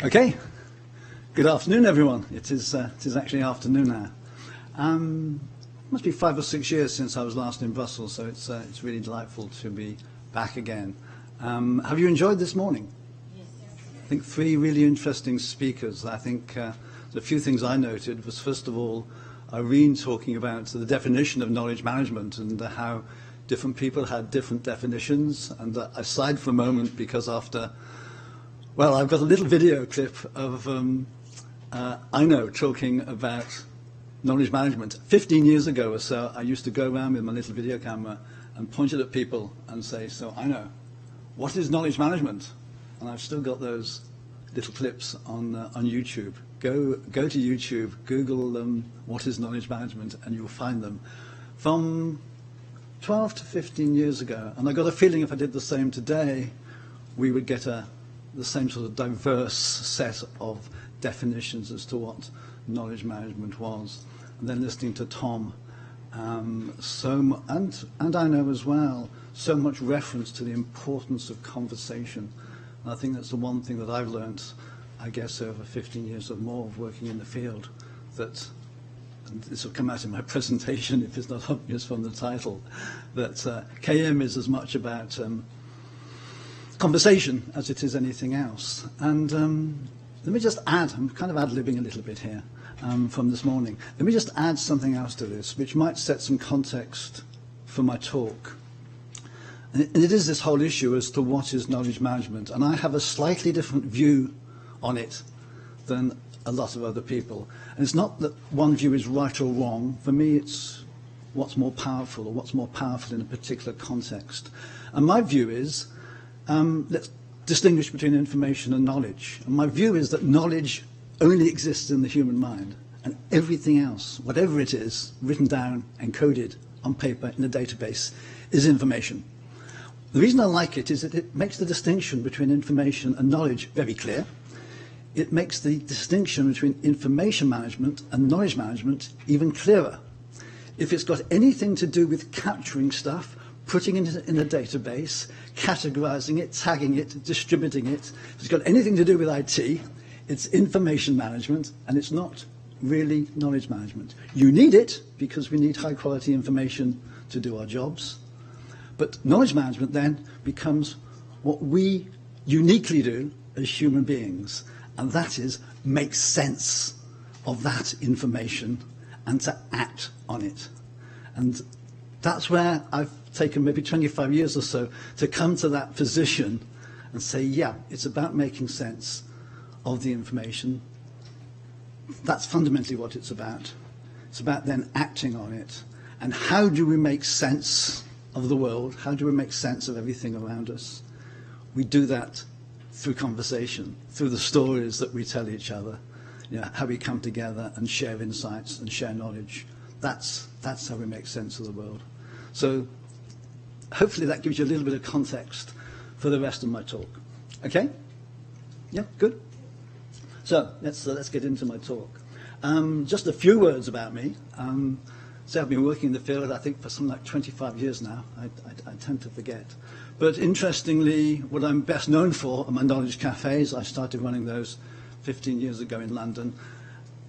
Okay. Good afternoon, everyone. It is actually afternoon now. Must be 5 or 6 years since I was last in Brussels, so it's really delightful to be back again. Have you enjoyed this morning? Yes. I think 3 really interesting speakers. I think the few things I noted was, first of all, Irene talking about the definition of knowledge management and how different people had different definitions. And aside for a moment, because I've got a little video clip of Ino talking about knowledge management. 15 years ago or so, I used to go around with my little video camera and point it at people and say, so Ino, what is knowledge management? And I've still got those little clips on YouTube. Go to YouTube, Google what is knowledge management, and you'll find them. From 12 to 15 years ago, and I got a feeling if I did the same today, we would get the same sort of diverse set of definitions as to what knowledge management was. And then listening to Tom, and I know as well, so much reference to the importance of conversation. And I think that's the one thing that I've learned, I guess, over 15 years or more of working in the field, that, and this will come out in my presentation if it's not obvious from the title, that KM is as much about conversation as it is anything else. And let me just add, I'm kind of ad-libbing a little bit here from this morning. Let me just add something else to this, which might set some context for my talk. And it is this whole issue as to what is knowledge management. And I have a slightly different view on it than a lot of other people. And it's not that one view is right or wrong. For me, it's what's more powerful, or what's more powerful in a particular context. And my view is, let's distinguish between information and knowledge. And my view is that knowledge only exists in the human mind, and everything else, whatever it is, written down, encoded on paper in a database, is information. The reason I like it is that it makes the distinction between information and knowledge very clear. It makes the distinction between information management and knowledge management even clearer. If it's got anything to do with capturing stuff, putting it in a database, categorizing it, tagging it, distributing it, if it's got anything to do with IT, it's information management, and it's not really knowledge management. You need it because we need high quality information to do our jobs. But knowledge management then becomes what we uniquely do as human beings, and that is make sense of that information and to act on it. And that's where I've taken maybe 25 years or so to come to that position and say, yeah, it's about making sense of the information. That's fundamentally what it's about. It's about then acting on it. And how do we make sense of the world? How do we make sense of everything around us? We do that through conversation, through the stories that we tell each other, how we come together and share insights and share knowledge. That's how we make sense of the world. So hopefully that gives you a little bit of context for the rest of my talk. Okay? Yeah, good. So let's get into my talk. Just a few words about me. So I've been working in the field, I think, for something like 25 years now. I tend to forget. But interestingly, what I'm best known for are my knowledge cafes. I started running those 15 years ago in London.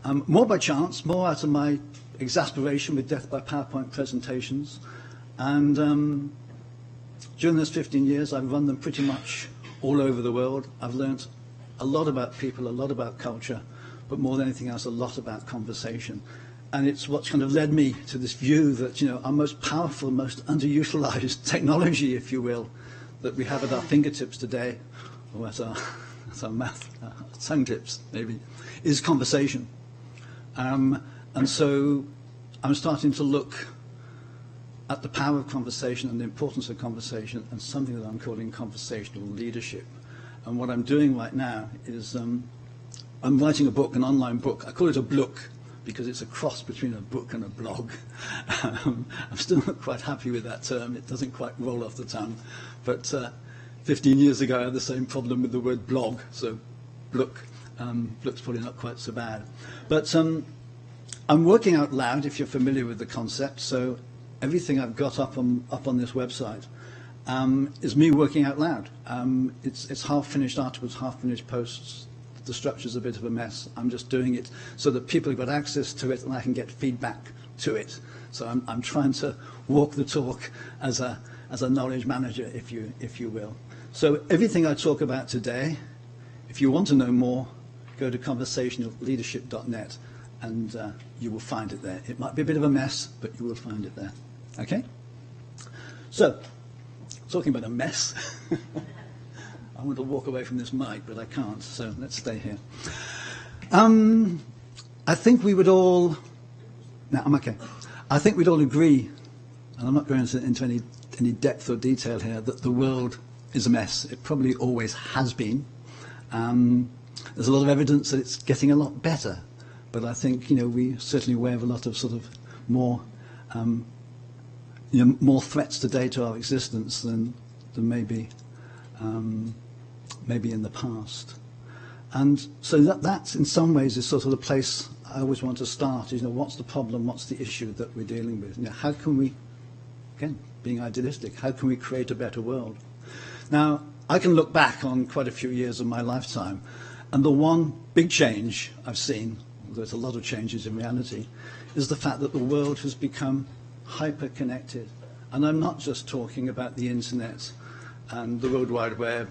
More by chance, more out of my exasperation with death by PowerPoint presentations. And during those 15 years, I've run them pretty much all over the world. I've learned a lot about people, a lot about culture, but more than anything else, a lot about conversation. And it's what's kind of led me to this view that, our most powerful, most underutilized technology, if you will, that we have at our fingertips today, or at our tongue tips, maybe, is conversation. And so I'm starting to look at the power of conversation and the importance of conversation and something that I'm calling conversational leadership. And what I'm doing right now is I'm writing a book, an online book. I call it a blook because it's a cross between a book and a blog. I'm still not quite happy with that term. It doesn't quite roll off the tongue. But 15 years ago, I had the same problem with the word blog. So blook, blook's probably not quite so bad. But I'm working out loud, if you're familiar with the concept. So everything I've got up on this website is me working out loud. It's half-finished articles, half-finished posts. The structure's a bit of a mess. I'm just doing it so that people have got access to it and I can get feedback to it. So I'm trying to walk the talk as a knowledge manager, if you will. So everything I talk about today, if you want to know more, go to conversationalleadership.net and you will find it there. It might be a bit of a mess, but you will find it there. Okay? So, talking about a mess, I want to walk away from this mic, but I can't, so let's stay here. I think we would all, no, I'm okay. I think we'd all agree, and I'm not going into any depth or detail here, that the world is a mess. It probably always has been. There's a lot of evidence that it's getting a lot better, but I think, we certainly aware of a lot of sort of more, more threats today to our existence than maybe in the past. And so that in some ways is sort of the place I always want to start, is, what's the problem, what's the issue that we're dealing with? How can we, again, being idealistic, how can we create a better world? Now, I can look back on quite a few years of my lifetime, and the one big change I've seen, although there's a lot of changes in reality, is the fact that the world has become hyper-connected. And I'm not just talking about the internet and the World Wide Web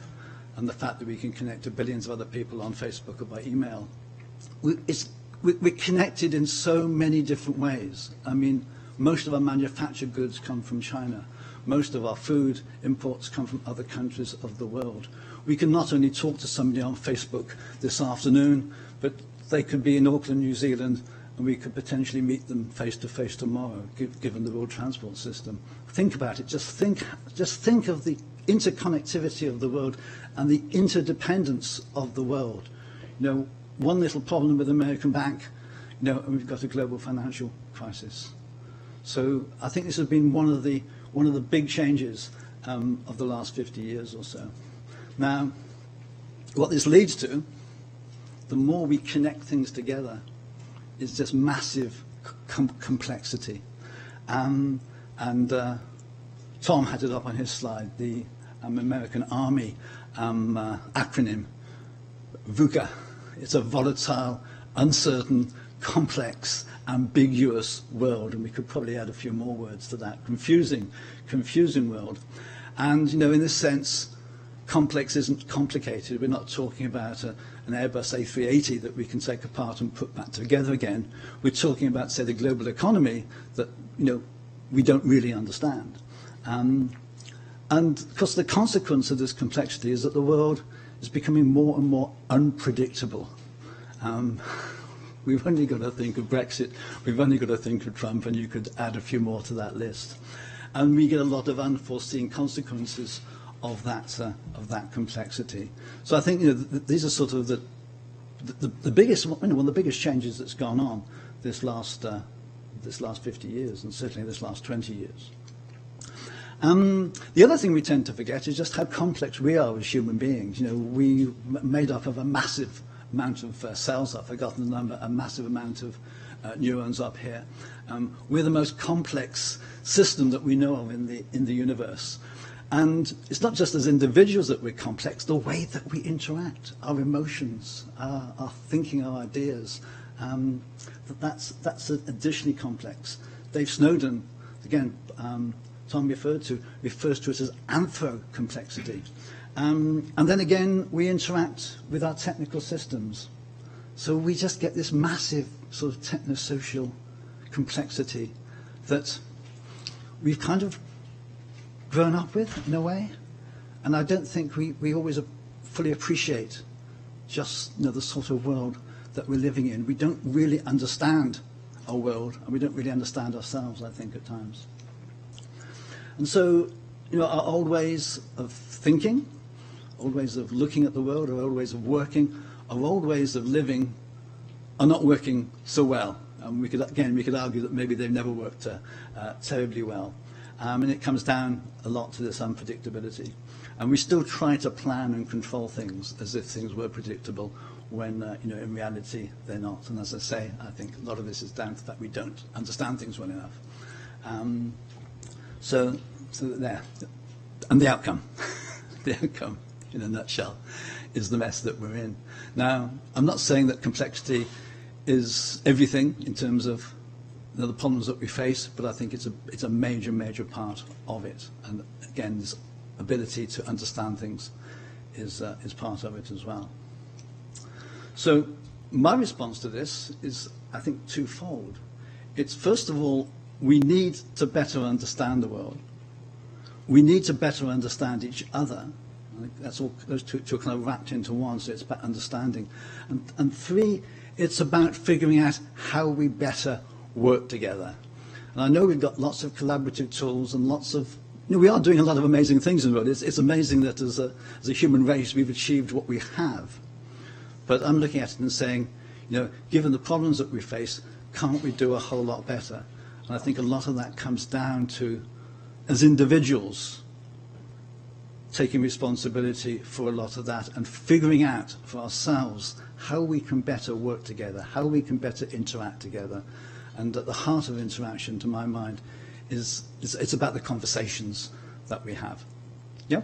and the fact that we can connect to billions of other people on Facebook or by email. We're connected in so many different ways. I mean, most of our manufactured goods come from China. Most of our food imports come from other countries of the world. We can not only talk to somebody on Facebook this afternoon, but they could be in Auckland, New Zealand, and we could potentially meet them face-to-face tomorrow, given the road transport system. Think about it. Just think of the interconnectivity of the world and the interdependence of the world. One little problem with American Bank, and we've got a global financial crisis. So I think this has been one of the big changes of the last 50 years or so. Now, what this leads to, the more we connect things together, is just massive complexity. And Tom had it up on his slide, the American Army acronym, VUCA. It's a volatile, uncertain, complex, ambiguous world, and we could probably add a few more words to that. Confusing world. And, in this sense, complex isn't complicated. We're not talking about an Airbus A380 that we can take apart and put back together again. We're talking about, say, the global economy that, we don't really understand. And of course, the consequence of this complexity is that the world is becoming more and more unpredictable. We've only got to think of Brexit, we've only got to think of Trump, and you could add a few more to that list. And we get a lot of unforeseen consequences of that complexity. So I think these are sort of the biggest, one of the biggest changes that's gone on this last 50 years, and certainly this last 20 years. The other thing we tend to forget is just how complex we are as human beings. We're made up of a massive amount of cells. I've forgotten the number. A massive amount of neurons up here. We're the most complex system that we know of in the universe. And it's not just as individuals that we're complex. The way that we interact, our emotions, our thinking, our ideas, that's additionally complex. Dave Snowden, again. Tom refers to it as anthro-complexity. And then again, we interact with our technical systems. So we just get this massive sort of technosocial complexity that we've kind of grown up with, in a way. And I don't think we always fully appreciate just the sort of world that we're living in. We don't really understand our world, and we don't really understand ourselves, I think, at times. And so, our old ways of thinking, old ways of looking at the world, our old ways of working, our old ways of living are not working so well. And we could argue that maybe they've never worked terribly well. And it comes down a lot to this unpredictability. And we still try to plan and control things as if things were predictable when, in reality, they're not. And as I say, I think a lot of this is down to the fact we don't understand things well enough. So there. And the outcome, the outcome, in a nutshell, is the mess that we're in. Now, I'm not saying that complexity is everything in terms of the problems that we face, but I think it's a major, major part of it. And again, this ability to understand things is part of it as well. So my response to this is, I think, twofold. It's, first of all, we need to better understand the world. We need to better understand each other. I think that's all, those two are kind of wrapped into one, so it's about understanding. And three, it's about figuring out how we better work together. And I know we've got lots of collaborative tools and lots of, we are doing a lot of amazing things in the world. It's amazing that as a human race we've achieved what we have. But I'm looking at it and saying, given the problems that we face, can't we do a whole lot better? And I think a lot of that comes down to, as individuals, taking responsibility for a lot of that and figuring out for ourselves how we can better work together, how we can better interact together. And at the heart of interaction, to my mind, it's about the conversations that we have. Yeah?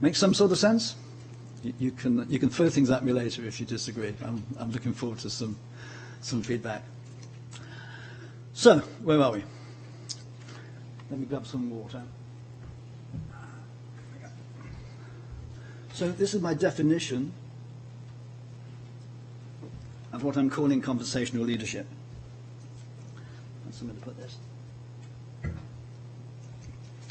Makes some sort of sense? You can throw things at me later if you disagree. I'm looking forward to some feedback. So, where are we? Let me grab some water. So this is my definition of what I'm calling conversational leadership. That's somewhere to put this.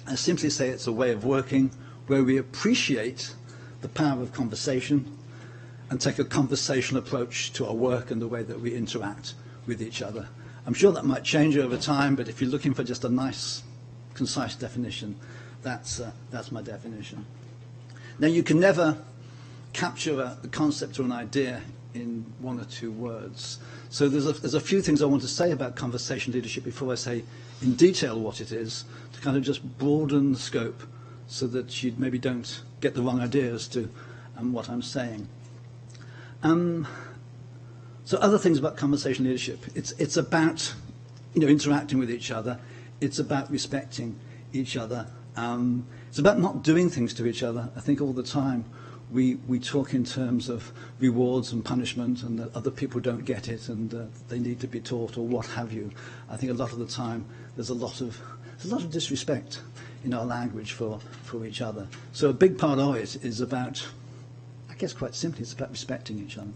I simply say it's a way of working where we appreciate the power of conversation and take a conversational approach to our work and the way that we interact with each other. I'm sure that might change over time, but if you're looking for just a nice, concise definition, that's my definition. Now, you can never capture the concept or an idea in one or two words. So there's a few things I want to say about conversation leadership before I say in detail what it is, to kind of just broaden the scope so that you maybe don't get the wrong idea as to what I'm saying. So other things about conversation leadership. It's about interacting with each other. It's about respecting each other. It's about not doing things to each other. I think all the time we talk in terms of rewards and punishment, and that other people don't get it and they need to be taught or what have you. I think a lot of the time there's a lot of disrespect in our language for each other. So a big part of it is about, I guess quite simply, it's about respecting each other.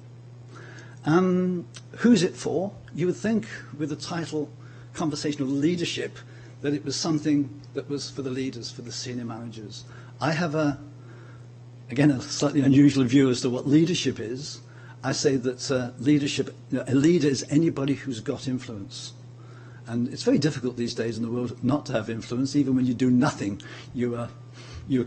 Who's it for? You would think with the title Conversational Leadership that it was something that was for the leaders, for the senior managers. I have again, a slightly unusual view as to what leadership is. I say that leadership, a leader is anybody who's got influence. And it's very difficult these days in the world not to have influence. Even when you do nothing, you're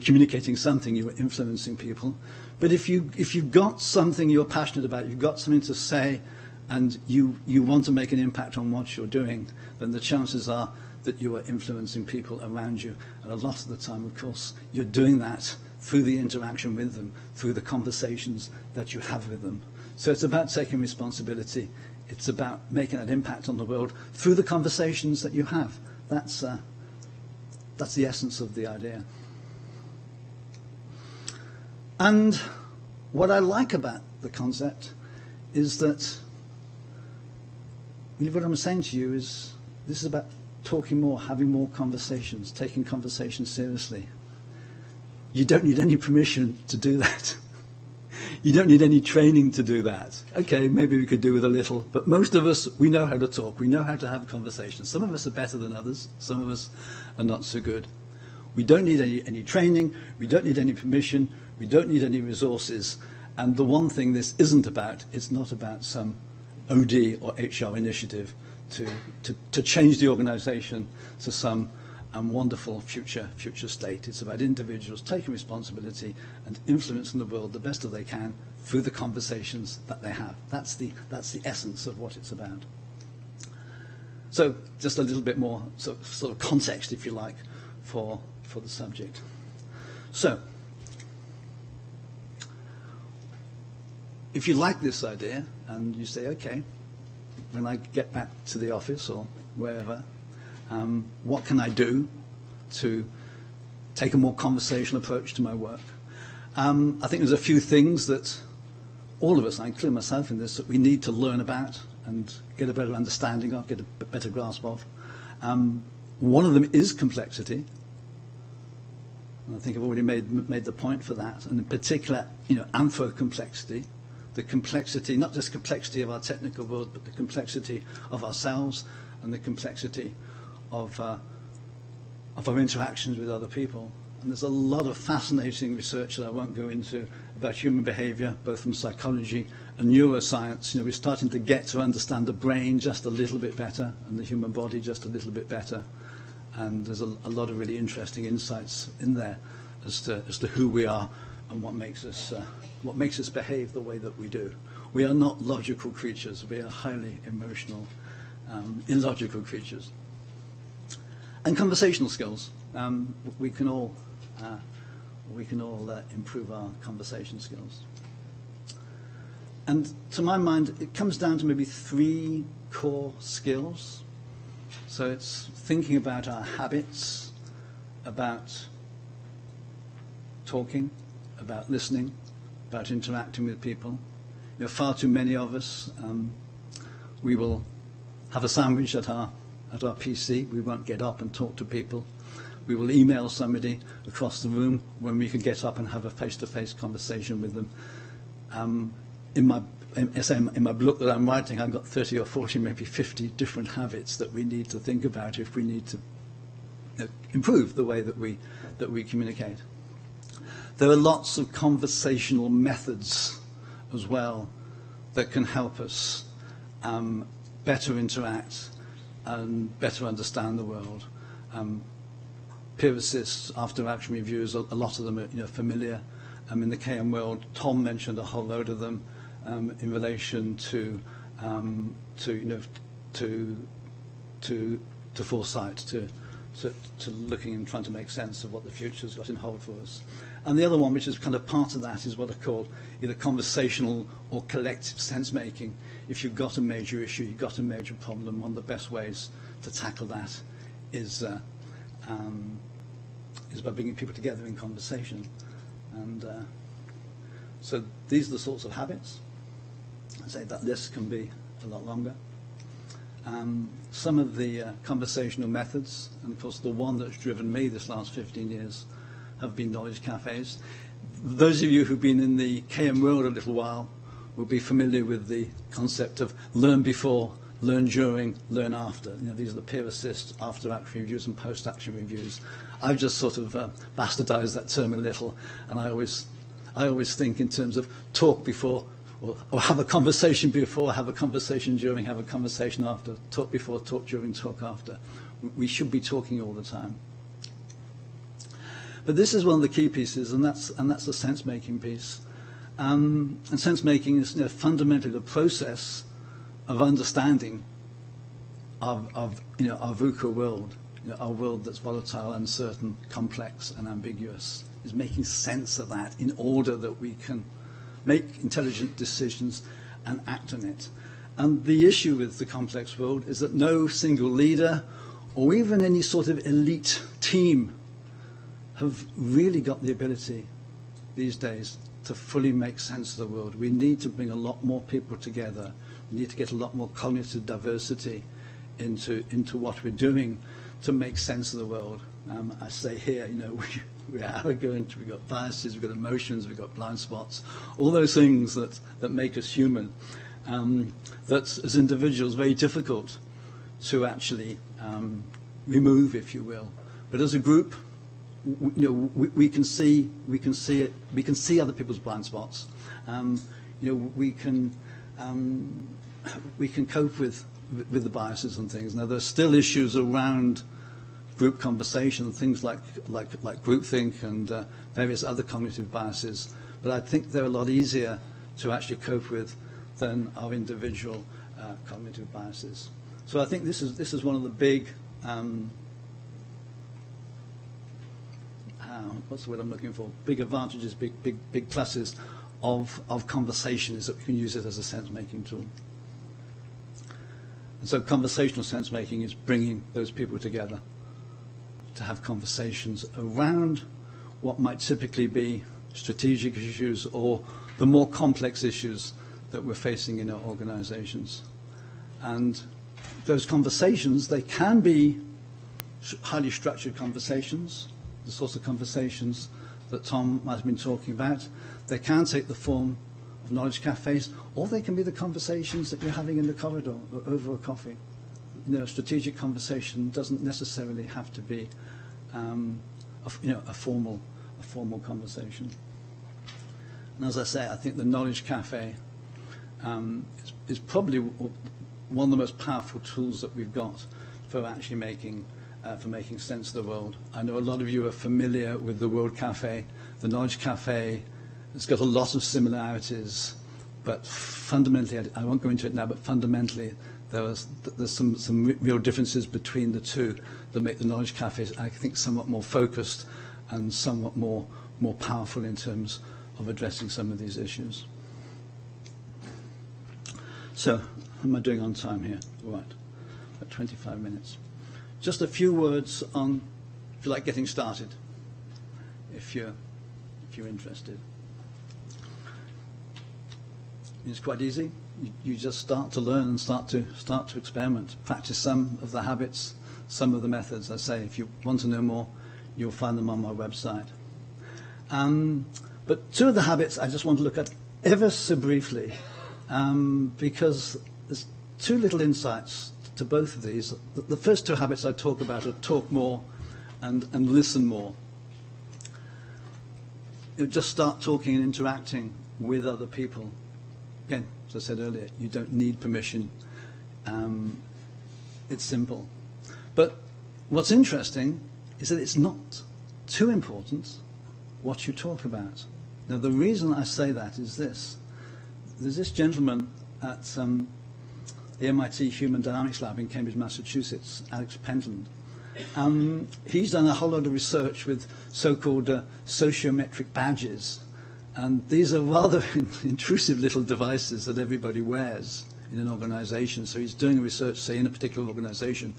communicating something, you're influencing people. But if you've got something you're passionate about, you've got something to say, and you want to make an impact on what you're doing, then the chances are that you are influencing people around you. And a lot of the time, of course, you're doing that through the interaction with them, through the conversations that you have with them. So it's about taking responsibility. It's about making an impact on the world through the conversations that you have. That's the essence of the idea. And what I like about the concept is that what I'm saying to you is this is about talking more, having more conversations, taking conversations seriously. You don't need any permission to do that. You don't need any training to do that. Okay, maybe we could do with a little, but most of us, we know how to talk. We know how to have conversations. Some of us are better than others. Some of us are not so good. We don't need any training. We don't need any permission. We don't need any resources. And the one thing this isn't about, it's not about some OD or HR initiative to change the organization to some wonderful future state. It's about individuals taking responsibility and influencing the world the best that they can through the conversations that they have. That's the essence of what it's about. So just a little bit more sort of context, if you like, for the subject. So if you like this idea and you say, okay, when I get back to the office or wherever, what can I do to take a more conversational approach to my work. I think there's a few things that all of us, I include myself in this, that we need to learn about and get a better understanding of, get a better grasp of. One of them is complexity. And I think I've already made the point for that, and in particular, anthro-complexity, the complexity, not just complexity of our technical world, but the complexity of ourselves and the complexity of our interactions with other people. And there's a lot of fascinating research that I won't go into about human behavior, both from psychology and neuroscience. We're starting to get to understand the brain just a little bit better and the human body just a little bit better. And there's a lot of really interesting insights in there as to who we are and what makes us behave the way that we do. We are not logical creatures. We are highly emotional, illogical creatures. And conversational skills. We can all improve our conversation skills. And to my mind, it comes down to maybe 3 core skills. So it's thinking about our habits, about talking, about listening, about interacting with people. Far too many of us, we will have a sandwich at our PC. We won't get up and talk to people. We will email somebody across the room when we could get up and have a face-to-face conversation with them. In my book that I'm writing, I've got 30 or 40, maybe 50 different habits that we need to think about if we need to improve the way that we communicate. There are lots of conversational methods as well that can help us better interact and better understand the world. Peer assists, after action reviews, a lot of them are familiar. In the KM world, Tom mentioned a whole load of them in relation to foresight, to looking and trying to make sense of what the future's got in hold for us. And the other one, which is kind of part of that, is what I call either conversational or collective sense-making. If you've got a major issue, you've got a major problem, one of the best ways to tackle that is by bringing people together in conversation. And so these are the sorts of habits. I say that list can be a lot longer. Some of the conversational methods, and of course the one that's driven me this last 15 years, have been knowledge cafes. Those of you who've been in the KM world a little while will be familiar with the concept of learn before, learn during, learn after. These are the peer assist, after action reviews and post action reviews. I've just sort of bastardized that term a little, and I always think in terms of talk before, or have a conversation before, have a conversation during, have a conversation after, talk before, talk during, talk after. We should be talking all the time. But this is one of the key pieces, and that's the sense-making piece. And sense-making is fundamentally the process of understanding of our VUCA world, our world that's volatile, uncertain, complex, and ambiguous, is making sense of that in order that we can make intelligent decisions and act on it. And the issue with the complex world is that no single leader or even any sort of elite team have really got the ability these days to fully make sense of the world. We need to bring a lot more people together. We need to get a lot more cognitive diversity into what we're doing to make sense of the world. I say here, we're arrogant, we've got biases, we've got emotions, we've got blind spots, all those things that make us human. That's, as individuals, very difficult to actually remove, if you will. But as a group, we can see it. We can see other people's blind spots. We can cope with the biases and things. Now, there's still issues around group conversation, things like groupthink and various other cognitive biases. But I think they're a lot easier to actually cope with than our individual cognitive biases. So I think this is one of the big what's the word I'm looking for? Big advantages, big pluses of conversation is that we can use it as a sense-making tool. And so conversational sense-making is bringing those people together to have conversations around what might typically be strategic issues or the more complex issues that we're facing in our organizations. And those conversations, they can be highly structured conversations, the sorts of conversations that Tom has been talking about. They can take the form of knowledge cafes, or they can be the conversations that you're having in the corridor or over a coffee. You know, a strategic conversation doesn't necessarily have to be a formal conversation. And as I say, I think the knowledge cafe is probably one of the most powerful tools that we've got for actually making sense of the world. I know a lot of you are familiar with the World Cafe. The Knowledge Cafe has got a lot of similarities, but fundamentally, I won't go into it now, but fundamentally, there's some real differences between the two that make the Knowledge Cafe, I think, somewhat more focused and somewhat more powerful in terms of addressing some of these issues. So, how am I doing on time here? Right, about 25 minutes. Just a few words on, if you like, getting started, if you're interested. It's quite easy. You just start to learn and start to experiment. Practice some of the habits, some of the methods. I say, if you want to know more, you'll find them on my website. But two of the habits I just want to look at ever so briefly, because there's two little insights to both of these. The first two habits I talk about are talk more and listen more. You just start talking and interacting with other people. Again, as I said earlier, you don't need permission. It's simple. But what's interesting is that it's not too important what you talk about. Now, the reason I say that is this. There's this gentleman at the MIT Human Dynamics Lab in Cambridge, Massachusetts, Alex Pentland. He's done a whole lot of research with so-called sociometric badges. And these are rather intrusive little devices that everybody wears in an organization. So he's doing research, say, in a particular organization.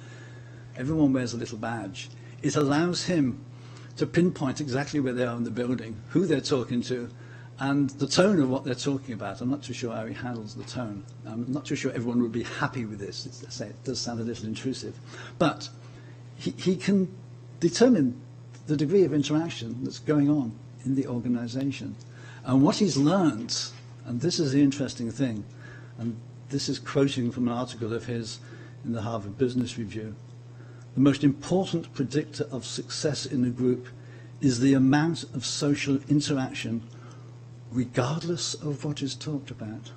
Everyone wears a little badge. It allows him to pinpoint exactly where they are in the building, who they're talking to, and the tone of what they're talking about. I'm not too sure how he handles the tone. I'm not too sure everyone would be happy with this. It does sound a little intrusive. But he can determine the degree of interaction that's going on in the organization. And what he's learned, and this is the interesting thing, and this is quoting from an article of his in the Harvard Business Review, the most important predictor of success in a group is the amount of social interaction regardless of what is talked about.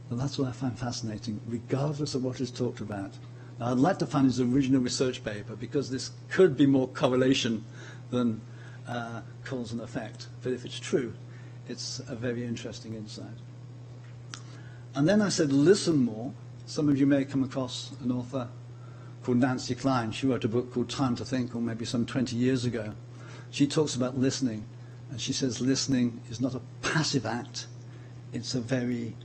And that's what I find fascinating, regardless of what is talked about. Now, I'd like to find his original research paper, because this could be more correlation than cause and effect. But if it's true, it's a very interesting insight. And then I said, listen more. Some of you may come across an author called Nancy Klein. She wrote a book called Time to Think, or maybe some 20 years ago. She talks about listening, and she says listening is not a passive act. It's a very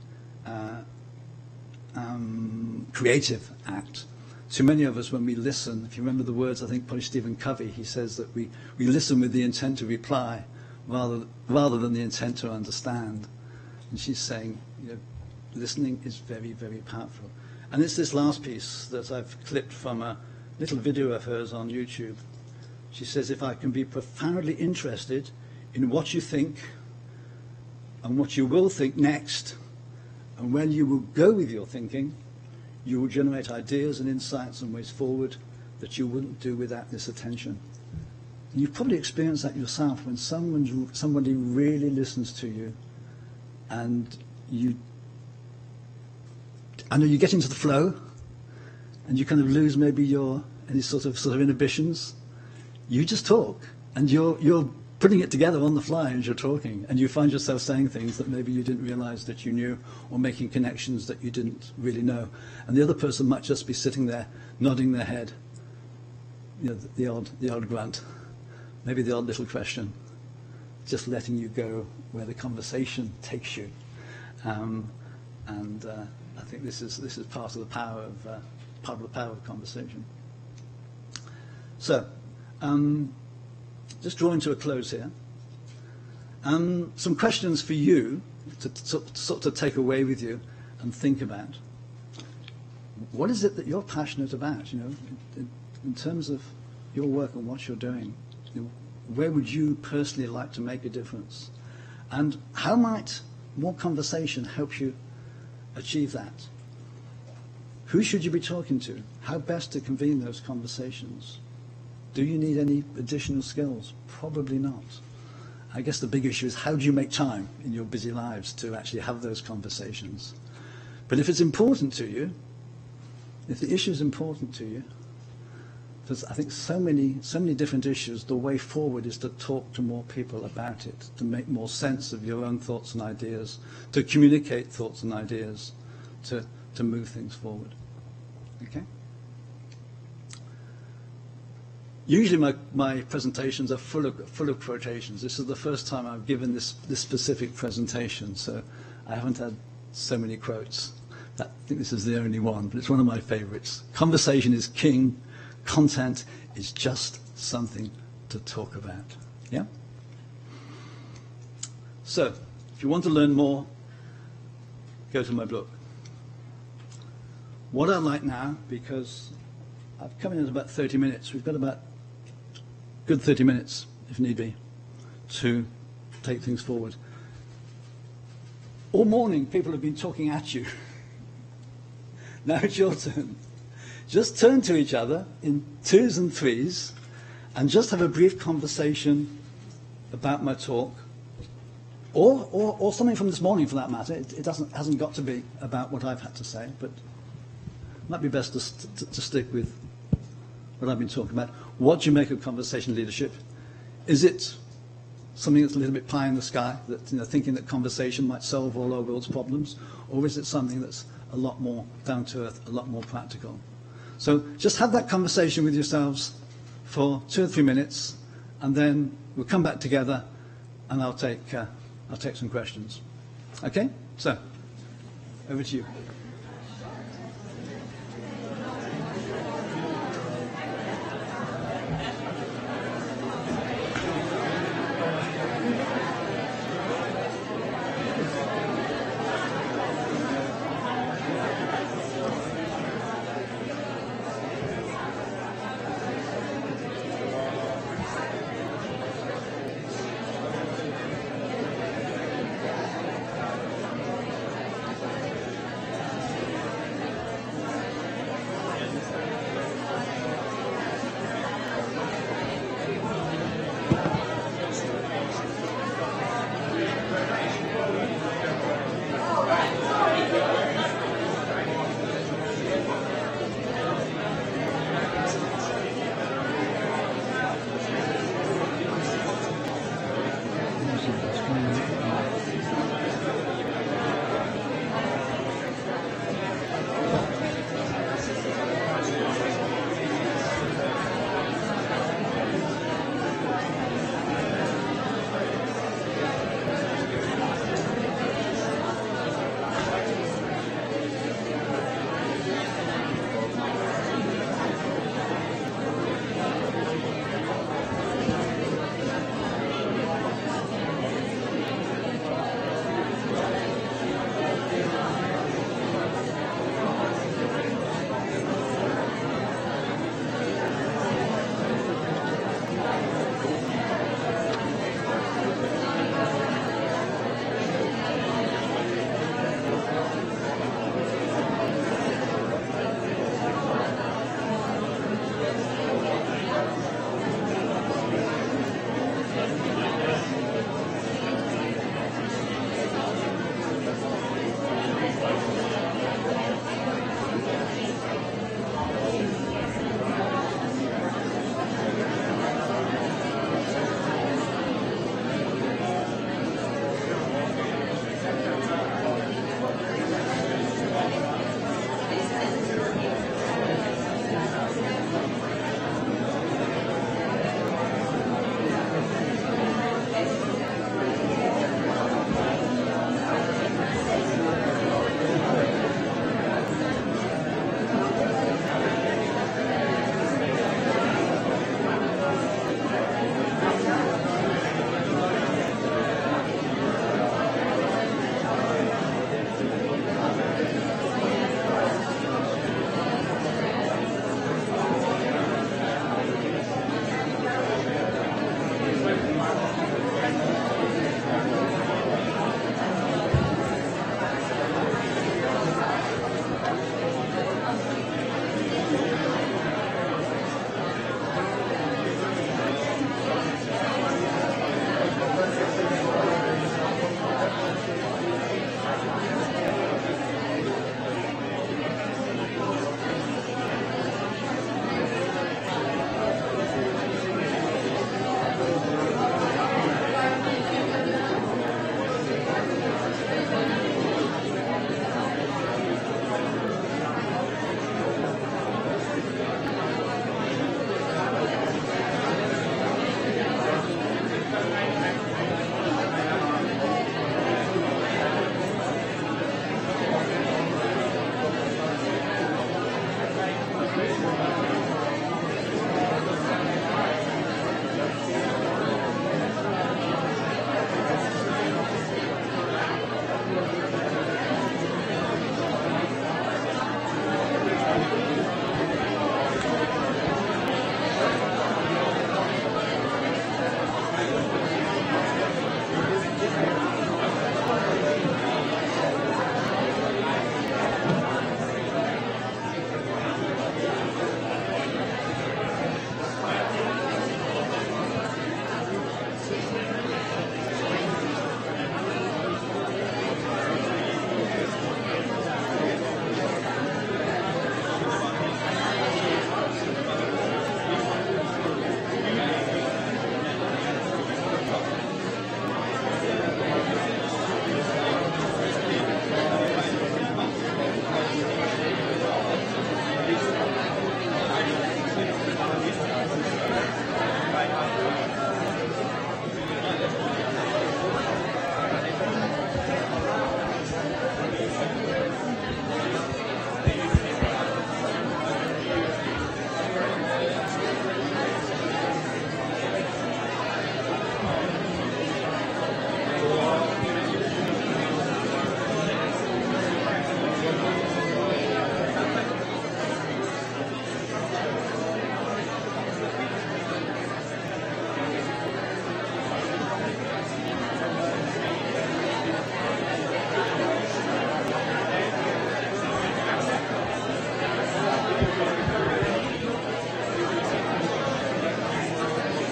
creative act. Too many of us, when we listen, if you remember the words, I think probably Stephen Covey, he says that we listen with the intent to reply rather than the intent to understand. And she's saying, listening is very, very powerful. And it's this last piece that I've clipped from a little video of hers on YouTube. She says, if I can be profoundly interested in what you think and what you will think next, and where you will go with your thinking, you will generate ideas and insights and ways forward that you wouldn't do without this attention. You've probably experienced that yourself when somebody really listens to you, and you get into the flow, and you kind of lose maybe any sort of inhibitions. You just talk, and you're putting it together on the fly as you're talking, and you find yourself saying things that maybe you didn't realize that you knew, or making connections that you didn't really know. And the other person might just be sitting there nodding their head, the odd grunt, maybe the odd little question, just letting you go where the conversation takes you. I think this is part of the power of conversation. So, just drawing to a close here. Some questions for you to sort of take away with you and think about. What is it that you're passionate about, in terms of your work and what you're doing? Where would you personally like to make a difference? And how might more conversation help you achieve that? Who should you be talking to? How best to convene those conversations? Do you need any additional skills? Probably not. I guess the big issue is, how do you make time in your busy lives to actually have those conversations? But if it's important to you, if the issue is important to you, there's, I think, so many different issues, the way forward is to talk to more people about it, to make more sense of your own thoughts and ideas, to communicate thoughts and ideas, to move things forward. Okay? Usually my presentations are full of quotations. This is the first time I've given this specific presentation, so I haven't had so many quotes. I think this is the only one, but it's one of my favorites. Conversation is king. Content is just something to talk about. Yeah? So, if you want to learn more, go to my blog. What I'd like now, because I've come in about 30 minutes, we've got about good 30 minutes, if need be, to take things forward. All morning, people have been talking at you. Now it's your turn. Just turn to each other in twos and threes and just have a brief conversation about my talk, or something from this morning for that matter. It hasn't got to be about what I've had to say, but it might be best to stick with what I've been talking about. What do you make of conversation leadership? Is it something that's a little bit pie in the sky, that thinking that conversation might solve all our world's problems, or is it something that's a lot more down to earth, a lot more practical? So just have that conversation with yourselves for 2 or 3 minutes, and then we'll come back together, and I'll take some questions. Okay? So, over to you.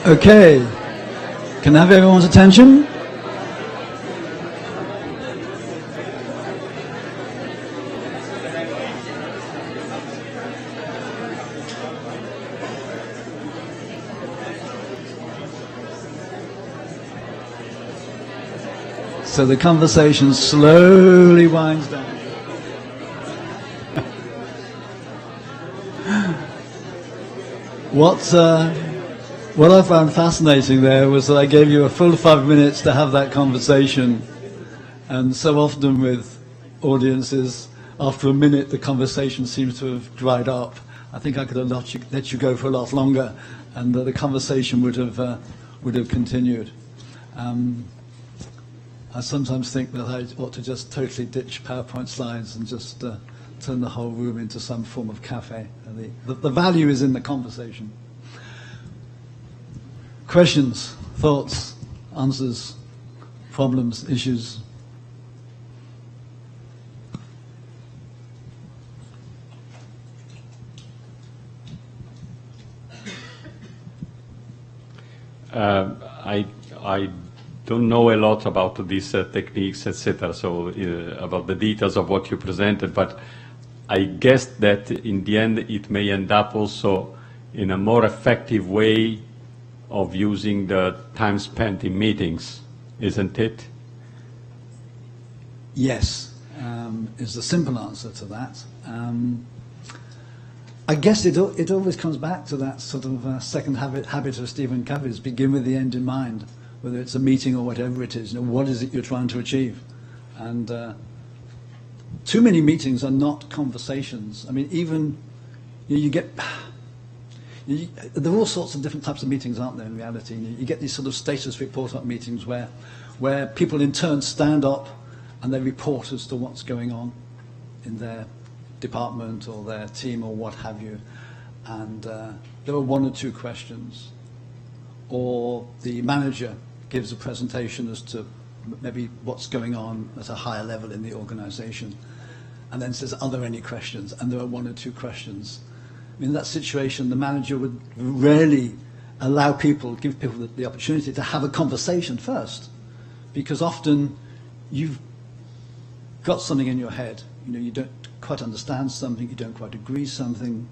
Okay, can I have everyone's attention? So the conversation slowly winds down. What I found fascinating there was that I gave you a full 5 minutes to have that conversation, and so often with audiences, after a minute the conversation seems to have dried up. I think I could have let you go for a lot longer, and the conversation would have continued. I sometimes think that I ought to just totally ditch PowerPoint slides and just turn the whole room into some form of cafe. The value is in the conversation. Questions, thoughts, answers, problems, issues? I don't know a lot about these techniques, etc., so about the details of what you presented, but I guess that in the end it may end up also in a more effective way of using the time spent in meetings, isn't it? Yes, is the simple answer to that. I guess it always comes back to that sort of second habit of Stephen Covey's, begin with the end in mind, whether it's a meeting or whatever it is. What is it you're trying to achieve? And too many meetings are not conversations. I mean, even you get... there are all sorts of different types of meetings, aren't there, in reality? You get these sort of status report-up meetings where people in turn stand up and they report as to what's going on in their department or their team or what have you. And there are one or two questions. Or the manager gives a presentation as to maybe what's going on at a higher level in the organization, and then says, are there any questions? And there are one or two questions. In that situation, the manager would rarely give people the opportunity to have a conversation first, because often you've got something in your head. You don't quite understand something, you don't quite agree something.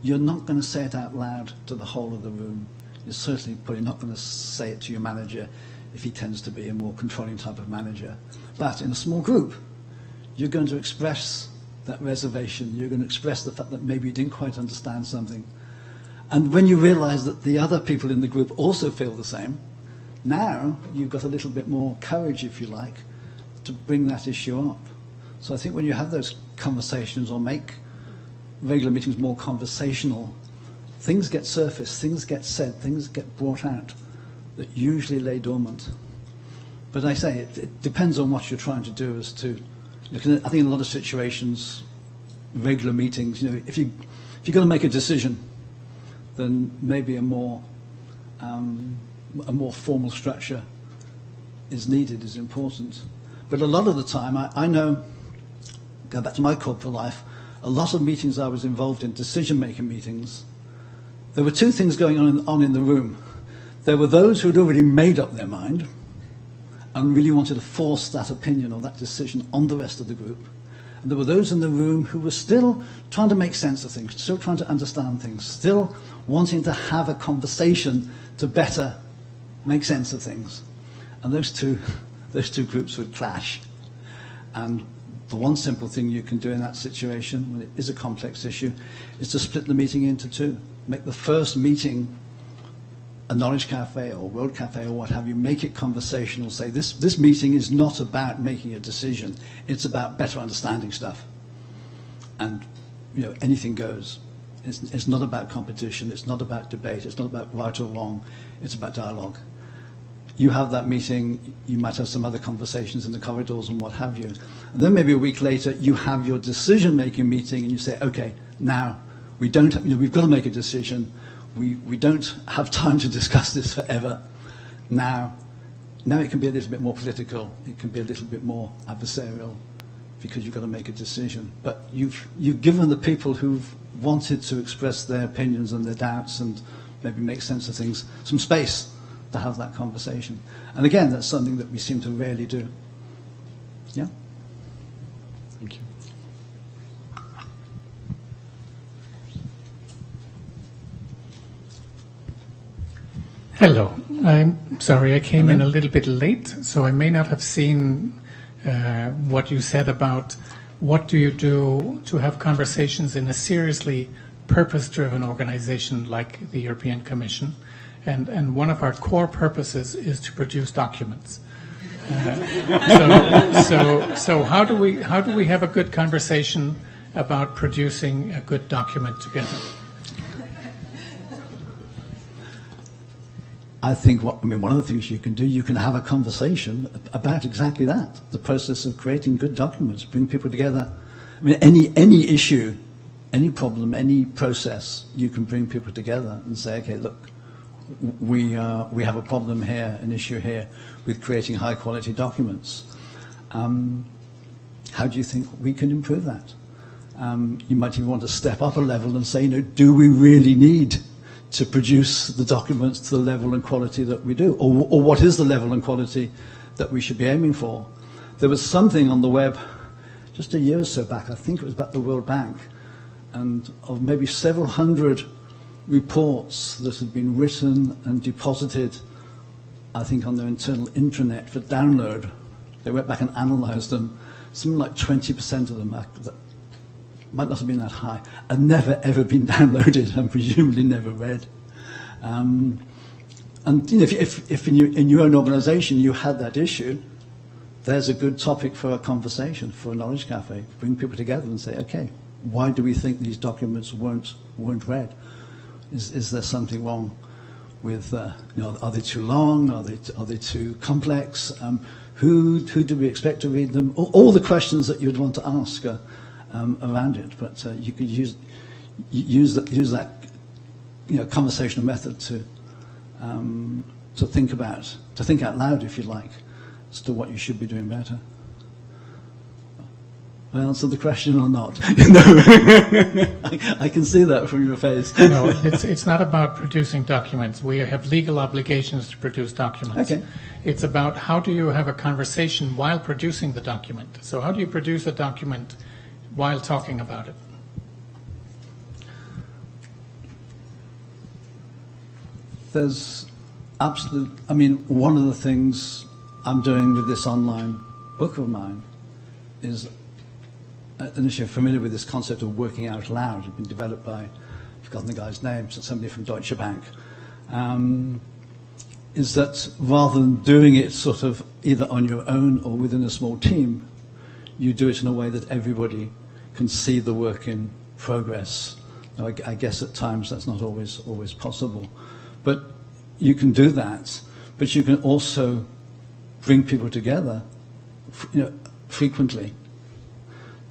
You're not going to say it out loud to the whole of the room. You're certainly probably not going to say it to your manager if he tends to be a more controlling type of manager. But in a small group, you're going to express that reservation. You're going to express the fact that maybe you didn't quite understand something. And when you realize that the other people in the group also feel the same, now you've got a little bit more courage, if you like, to bring that issue up. So I think when you have those conversations or make regular meetings more conversational, things get surfaced, things get said, things get brought out that usually lay dormant. But I say it depends on what you're trying to do as to, I think in a lot of situations, regular meetings, if you're going to make a decision, then maybe a more formal structure is needed, is important. But a lot of the time, I know, go back to my corporate life, a lot of meetings I was involved in, decision-making meetings, there were two things going on in the room. There were those who had already made up their mind and really wanted to force that opinion or that decision on the rest of the group. And there were those in the room who were still trying to make sense of things, still trying to understand things, still wanting to have a conversation to better make sense of things. And those two groups would clash. And the one simple thing you can do in that situation, when it is a complex issue, is to split the meeting into two. Make the first meeting a knowledge cafe or world cafe or what have you, make it conversational, say this meeting is not about making a decision, it's about better understanding stuff. And anything goes. It's not about competition, it's not about debate, it's not about right or wrong, it's about dialogue. You have that meeting, you might have some other conversations in the corridors and what have you. And then maybe a week later, you have your decision-making meeting and you say, okay, now we've got to make a decision. We don't have time to discuss this forever. Now it can be a little bit more political. It can be a little bit more adversarial because you've got to make a decision. But you've given the people who've wanted to express their opinions and their doubts and maybe make sense of things some space. to have that conversation. And again, that's something that we seem to rarely do. Yeah? Thank you. Hello. I'm sorry I came in a little bit late, so I may not have seen what you said about what do you do to have conversations in a seriously purpose-driven organization like the European Commission. And one of our core purposes is to produce documents. So how do we have a good conversation about producing a good document together? I think one of the things you can do, you can have a conversation about exactly that, the process of creating good documents, bring people together. I mean, any issue, any problem, any process, you can bring people together and say, okay, look, we have a problem here, an issue here with creating high quality documents. How do you think we can improve that? You might even want to step up a level and say, do we really need to produce the documents to the level and quality that we do? Or what is the level and quality that we should be aiming for? There was something on the web just a year or so back, I think it was about the World Bank, and of maybe several hundred reports that had been written and deposited, I think, on their internal intranet for download. They went back and analysed them. Something like 20% of them, that might not have been that high, had never ever been downloaded and presumably never read. And if in your own organisation you had that issue, there's a good topic for a conversation, for a knowledge cafe. Bring people together and say, okay, why do we think these documents weren't read? Is there something wrong with, are they too long? Are they too complex? Who do we expect to read them? All the questions that you'd want to ask around it, but you could use that conversational method to think out loud, if you like, as to what you should be doing better. I answered the question or not? I can see that from your face. No, it's not about producing documents. We have legal obligations to produce documents. Okay. It's about how do you have a conversation while producing the document. So how do you produce a document while talking about it? There's one of the things I'm doing with this online book of mine is, I don't know if you're familiar with this concept of working out loud. It's been developed by, I've forgotten the guy's name, somebody from Deutsche Bank. Is that rather than doing it sort of either on your own or within a small team, you do it in a way that everybody can see the work in progress. Now, I guess at times that's not always possible. But you can do that, but you can also bring people together frequently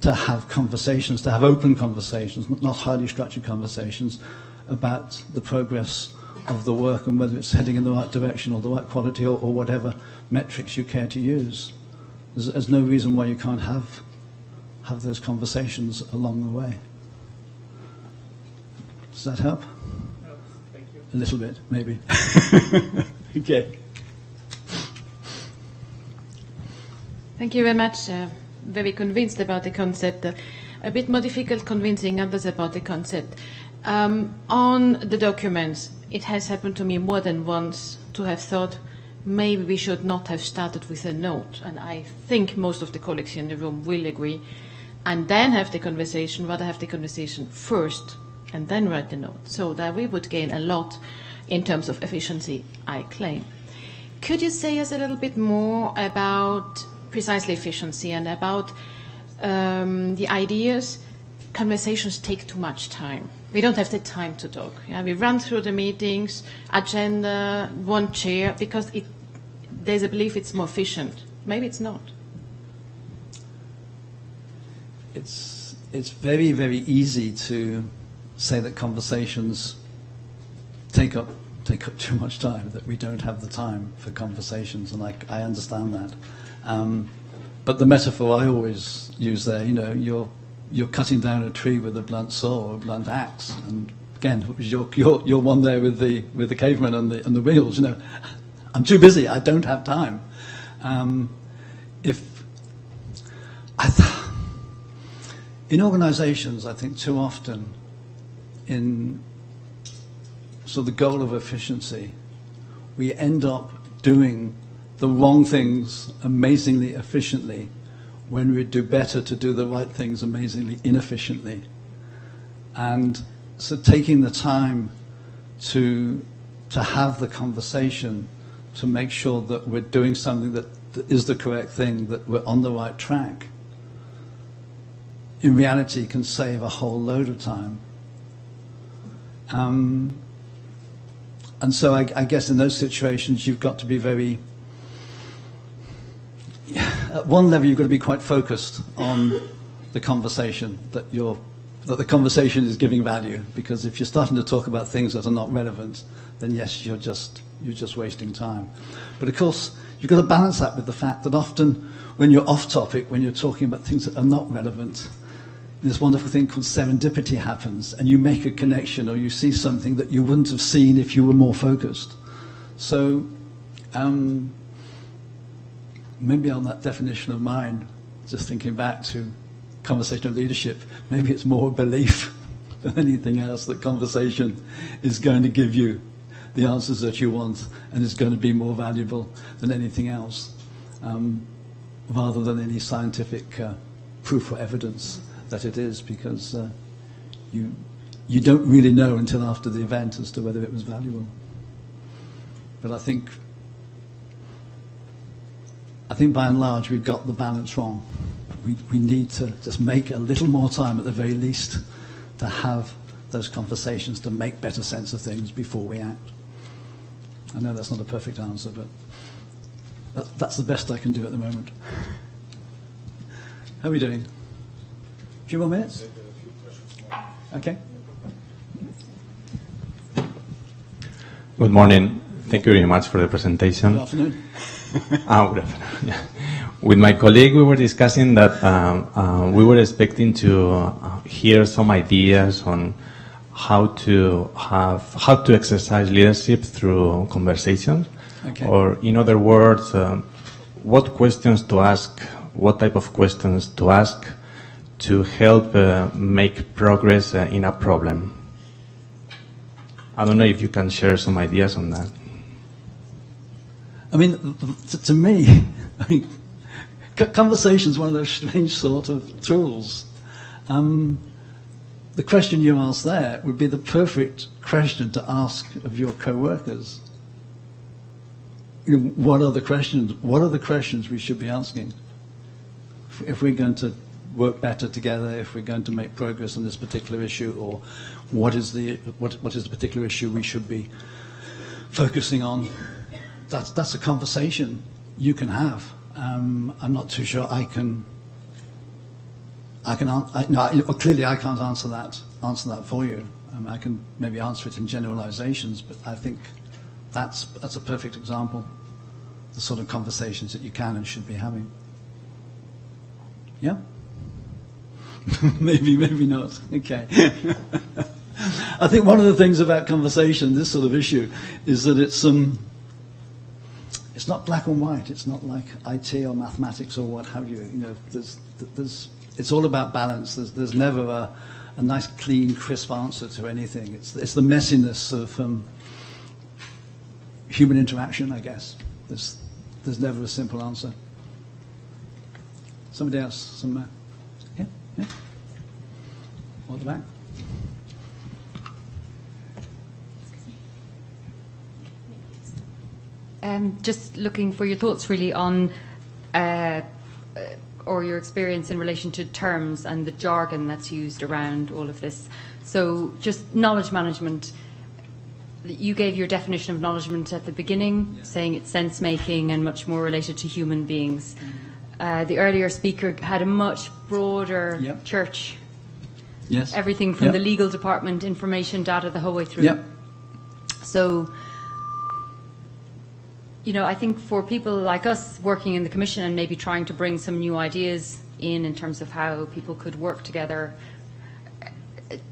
to have conversations, to have open conversations, not highly structured conversations about the progress of the work and whether it's heading in the right direction or the right quality or whatever metrics you care to use. There's no reason why you can't have those conversations along the way. Does that help? No, thank you. A little bit, maybe. Okay. Thank you very much. Very convinced about the concept. A bit more difficult convincing others about the concept. On the documents, it has happened to me more than once to have thought maybe we should not have started with a note. And I think most of the colleagues in the room will agree. And then have the conversation, rather have the conversation first and then write the note. So that we would gain a lot in terms of efficiency, I claim. Could you say us a little bit more about precisely efficiency and about the ideas? Conversations take too much time. We don't have the time to talk. Yeah? We run through the meetings, agenda, one chair, because there's a belief it's more efficient. Maybe it's not. It's very, very easy to say that conversations take up too much time, that we don't have the time for conversations, and I understand that. But the metaphor I always use there, you're cutting down a tree with a blunt saw or a blunt axe, and again, you're one there with the caveman and the wheels. I'm too busy. I don't have time. In organizations, I think too often in the goal of efficiency, we end up doing the wrong things amazingly efficiently when we do better to do the right things amazingly inefficiently. And so taking the time to have the conversation, to make sure that we're doing something that is the correct thing, that we're on the right track, in reality can save a whole load of time. And so I guess in those situations you've got to be very, at one level you've got to be quite focused on the conversation, that the conversation is giving value, because if you're starting to talk about things that are not relevant, then yes, you're just wasting time. But of course, you've got to balance that with the fact that often when you're off topic, when you're talking about things that are not relevant, this wonderful thing called serendipity happens, and you make a connection or you see something that you wouldn't have seen if you were more focused. So maybe on that definition of mine, just thinking back to conversational leadership, maybe it's more belief than anything else that conversation is going to give you the answers that you want and is going to be more valuable than anything else, rather than any scientific proof or evidence that it is, because you don't really know until after the event as to whether it was valuable. But I think by and large we've got the balance wrong. We need to just make a little more time at the very least to have those conversations, to make better sense of things before we act. I know that's not a perfect answer, but that's the best I can do at the moment. How are we doing? A few more minutes? Okay. Good morning. Thank you very much for the presentation. Good afternoon. Good afternoon. Yeah. With my colleague, we were discussing that we were expecting to hear some ideas on how to exercise leadership through conversations. Okay. Or in other words, what questions to ask, what type of questions to ask to help make progress in a problem. I don't know if you can share some ideas on that. I mean, to me, conversation is one of those strange sort of tools. The question you asked there would be the perfect question to ask of your co-workers. You know, what are the questions we should be asking? If we're going to work better together, if we're going to make progress on this particular issue, or what is the particular issue we should be focusing on? That's a conversation you can have. I'm not too sure clearly I can't answer that for you. I can maybe answer it in generalizations, but I think that's a perfect example, the sort of conversations that you can and should be having. Yeah? maybe not. Okay. I think one of the things about conversation, this sort of issue, is that it's not black and white. It's not like IT or mathematics or what have you. You know, it's all about balance. There's never a nice, clean, crisp answer to anything. It's the messiness of human interaction, I guess. There's never a simple answer. Somebody else? Yeah? All the back. Just looking for your thoughts really on, or your experience in relation to terms and the jargon that's used around all of this. So just knowledge management. You gave your definition of knowledge management at the beginning, saying it's sense-making and much more related to human beings. The earlier speaker had a much broader church. Yes. Everything from the legal department, information, data, the whole way through. Yep. So, you know, I think for people like us working in the Commission and maybe trying to bring some new ideas in terms of how people could work together,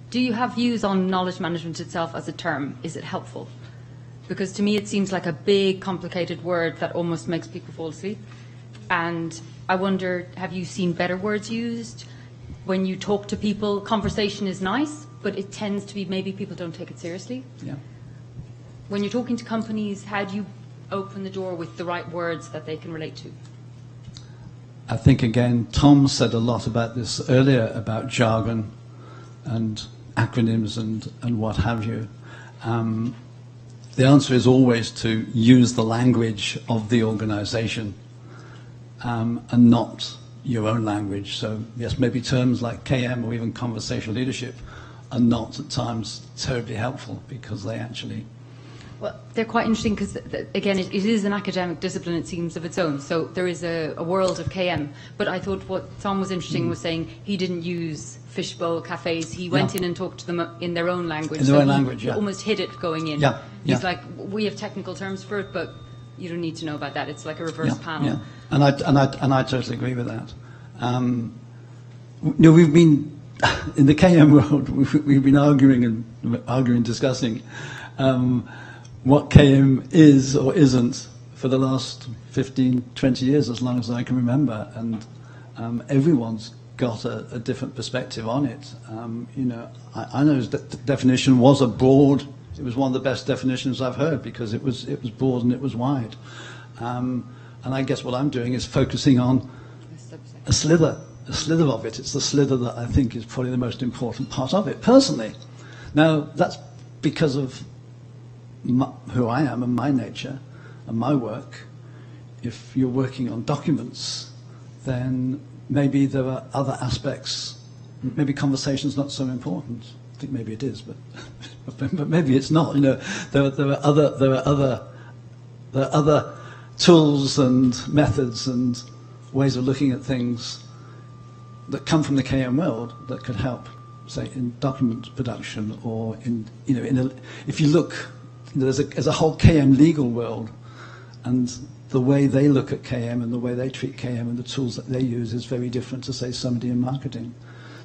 do you have views on knowledge management itself as a term? Is it helpful? Because to me it seems like a big, complicated word that almost makes people fall asleep. And I wonder, have you seen better words used? When you talk to people, conversation is nice, but it tends to be maybe people don't take it seriously. Yeah. When you're talking to companies, how do you open the door with the right words that they can relate to? I think, again, Tom said a lot about this earlier, about jargon and acronyms and what have you. The answer is always to use the language of the organization and not your own language. So, yes, maybe terms like KM or even conversational leadership are not at times terribly helpful because they actually... Well, they're quite interesting because, again, it is an academic discipline, it seems, of its own. So there is a world of KM. But I thought what Tom was interesting was saying he didn't use fishbowl cafes. He went in and talked to them in their own language. In their own language, he almost hid it going in. Yeah. He's like, we have technical terms for it, but you don't need to know about that. It's like a reverse panel. Yeah. And I totally agree with that. We've been, in the KM world, we've been arguing, discussing what KM is or isn't for the last 15, 20 years, as long as I can remember. And everyone's got a different perspective on it. I know the definition was it was one of the best definitions I've heard because it was broad and it was wide. And I guess what I'm doing is focusing on a slither of it. It's the slither that I think is probably the most important part of it, personally. Now, that's because of who I am and my nature and my work. If you're working on documents, then maybe there are other aspects. Maybe conversation's not so important. I think maybe it is, but maybe it's not. There are other tools and methods and ways of looking at things that come from the KM world that could help, say, in document production or if you look. There's a whole KM legal world, and the way they look at KM and the way they treat KM and the tools that they use is very different to, say, somebody in marketing.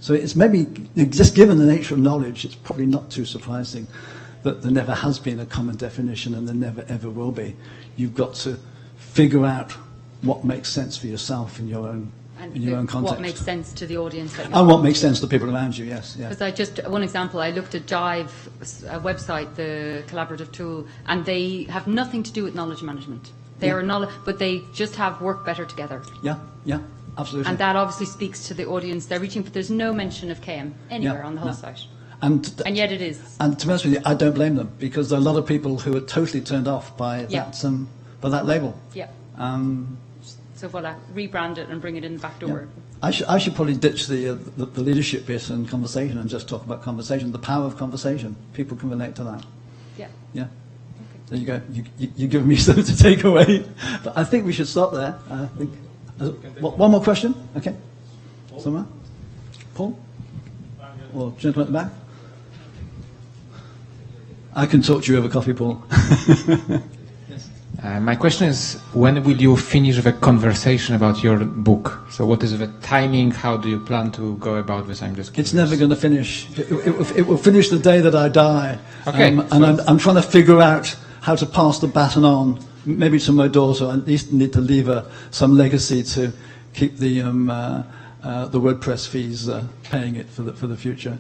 So it's maybe, just given the nature of knowledge, it's probably not too surprising that there never has been a common definition and there never ever will be. You've got to figure out what makes sense for yourself in your own context. What makes sense to the audience. And what makes sense to the people around you, yes. Because one example, I looked at Jive website, the collaborative tool, and they have nothing to do with knowledge management. They are knowledge, but they just have work better together. Yeah, absolutely. And that obviously speaks to the audience they're reaching, but there's no mention of KM anywhere on the whole site. And yet it is. And to be honest with you, I don't blame them, because there are a lot of people who are totally turned off by that label. Yeah. So rebrand it and bring it in the back door. Yeah. I should probably ditch the leadership bit and conversation and just talk about conversation, the power of conversation. People can relate to that. Yeah. Yeah. Okay. There you go. You give me something to take away. But I think we should stop there. I think. One more question? Okay. Somewhere? Paul? Or gentleman at the back? I can talk to you over coffee, Paul. My question is, when will you finish the conversation about your book? So what is the timing? How do you plan to go about this? I'm just curious. It's never going to finish. It will finish the day that I die. Okay. And I'm trying to figure out how to pass the baton on, maybe to my daughter. I at least need to leave her some legacy to keep the WordPress fees paying it for the future.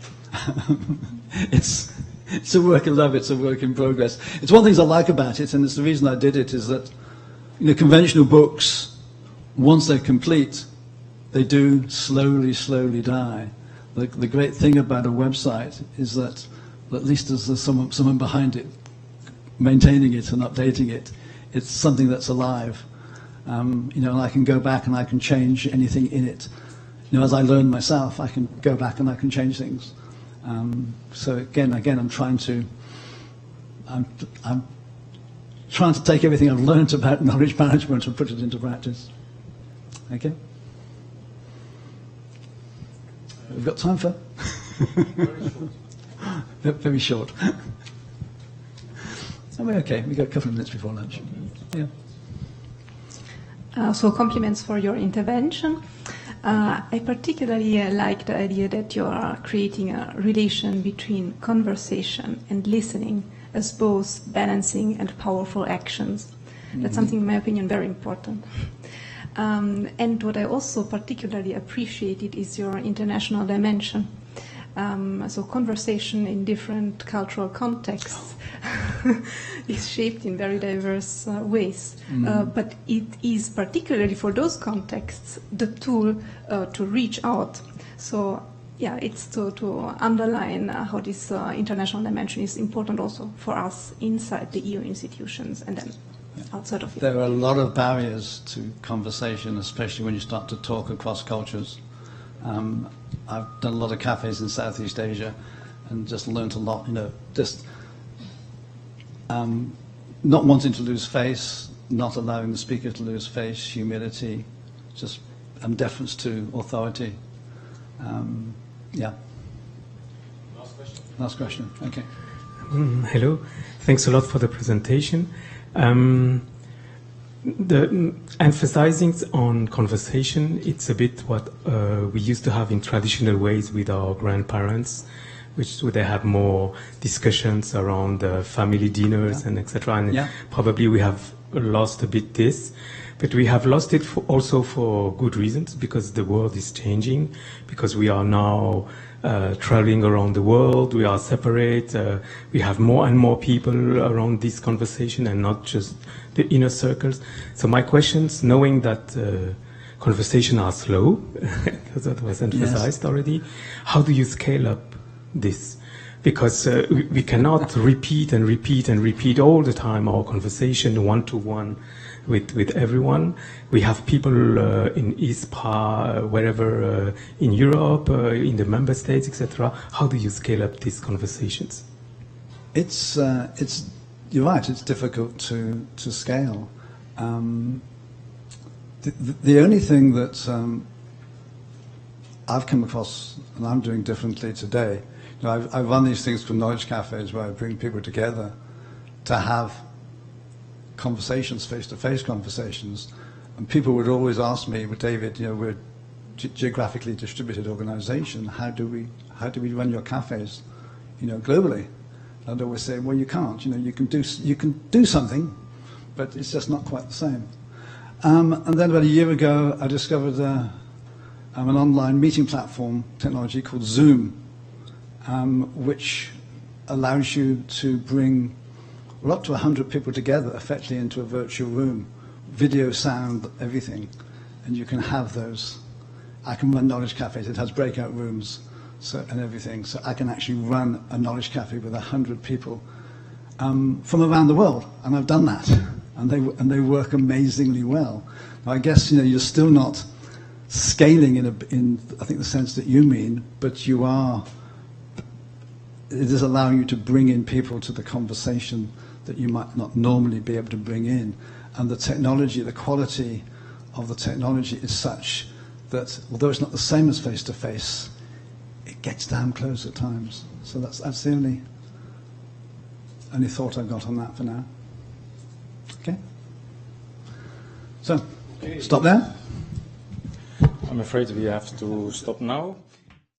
It's a work of love, it's a work in progress. It's one of the things I like about it, and it's the reason I did it, is that conventional books, once they're complete, they do slowly die. The great thing about a website is that at least there's someone behind it, maintaining it and updating it. It's something that's alive. And I can go back and I can change anything in it. As I learn myself, I can go back and I can change things. So again, I'm trying to take everything I've learned about knowledge management and put it into practice. Okay. We've got time for very short. Okay. We got a couple of minutes before lunch. Yeah. So compliments for your intervention. I particularly like the idea that you are creating a relation between conversation and listening as both balancing and powerful actions. That's something, in my opinion, very important. And what I also particularly appreciated is your international dimension. So conversation in different cultural contexts is shaped in very diverse ways. But it is particularly for those contexts the tool to reach out. So yeah, it's to underline how this international dimension is important also for us inside the EU institutions and then outside of it. There are a lot of barriers to conversation, especially when you start to talk across cultures. I've done a lot of cafes in Southeast Asia and just learnt a lot, just not wanting to lose face, not allowing the speaker to lose face, humility, just deference to authority. Yeah. Last question. Okay. Hello. Thanks a lot for the presentation. The emphasizing on conversation, it's a bit what we used to have in traditional ways with our grandparents, which they have more discussions around family dinners and etc. And probably we have lost a bit this, but we have lost it also for good reasons, because the world is changing, because we are now traveling around the world, we are separate, we have more and more people around this conversation and not just the inner circles. So my questions, knowing that conversations are slow, because that was emphasized already, how do you scale up this? Because we cannot repeat and repeat and repeat all the time our conversation one-to-one with everyone. We have people in ISPA, wherever in Europe, in the member states, etc. How do you scale up these conversations? It's you're right. It's difficult to scale. The only thing that I've come across and I'm doing differently today, I run these things for knowledge cafes where I bring people together to have conversations, face-to-face conversations, and people would always ask me, "Well, David, we're a geographically distributed organisation. How do we run your cafes, globally?" And I'd always say, "Well, you can't. You can do something, but it's just not quite the same." And then about a year ago, I discovered an online meeting platform technology called Zoom, which allows you to bring up to 100 people together effectively into a virtual room, video, sound, everything, and you can have those. I can run knowledge cafes. It has breakout rooms and everything, so I can actually run a knowledge cafe with 100 people from around the world, and I've done that, and they work amazingly well. Now, I guess you're still not scaling in I think the sense that you mean, but you are. It is allowing you to bring in people to the conversation that you might not normally be able to bring in. And the technology, the quality of the technology is such that, although it's not the same as face-to-face, it gets damn close at times. So that's the only thought I've got on that for now. Okay? So, stop there. I'm afraid we have to stop now.